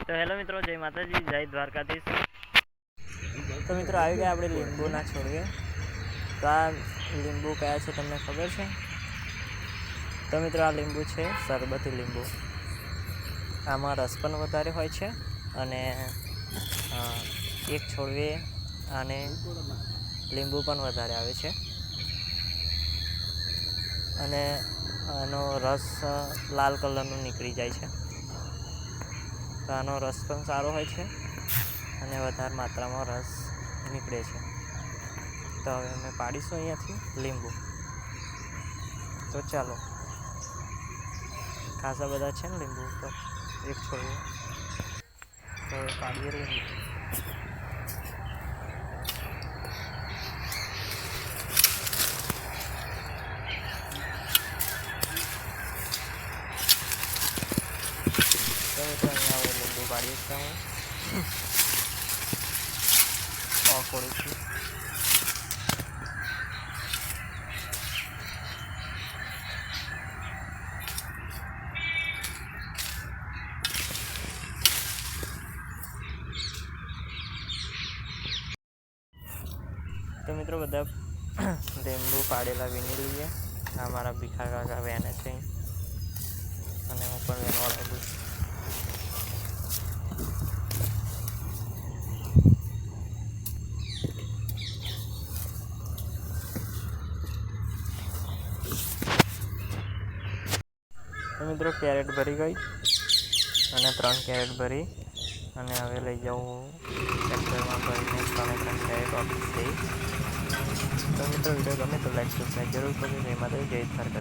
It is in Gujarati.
તો હેલો મિત્રો, જય માતાજી, જય દ્વારકાધીશ। તો મિત્રો આવી ગયા આપણે લીંબુના છોડવે। તો આ લીંબુ કયા છે તમને ખબર છે? તો મિત્રો આ લીંબુ છે શરબતી લીંબુ। આમાં રસ પણ વધારે હોય છે અને એક છોડવે અને લીંબુ પણ વધારે આવે છે અને આનો રસ લાલ કલરનો નીકળી જાય છે। તો આનો રસ પણ સારો હોય છે અને વધારે માત્રામાં રસ નીકળે છે। તો હવે અમે પાડીશું અહીંયાથી લીંબુ। તો ચાલો, ખાસા બધા છે ને લીંબુ ઉપર એક છોડવે। તો હવે પાડીએ લીંબુ। તો મિત્રો અહીંયા હવે લીંબુ પાડીએ છીએ અમે ઓકોળીથી। તો મિત્રો બધા લીંબુ પાડેલા વીણી લઈએ। આ મારા ભીખા કાકા વેને છે અને હું પણ વેનવા લાગું છું। તો મિત્રો કેરેટ ભરી ગઈ અને 3 કેરેટ ભરી અને હવે લઈ જાઉં ટ્રેક્ટરમાં ભરીને 3 કેરેટ ઓફિસ જઈશ। તો મિત્રો વિડીયો ગમે તો લાઈક સબસ્ક્રાઈબ જરૂર કરજો। જય માતાજી, જય દ્વારકા।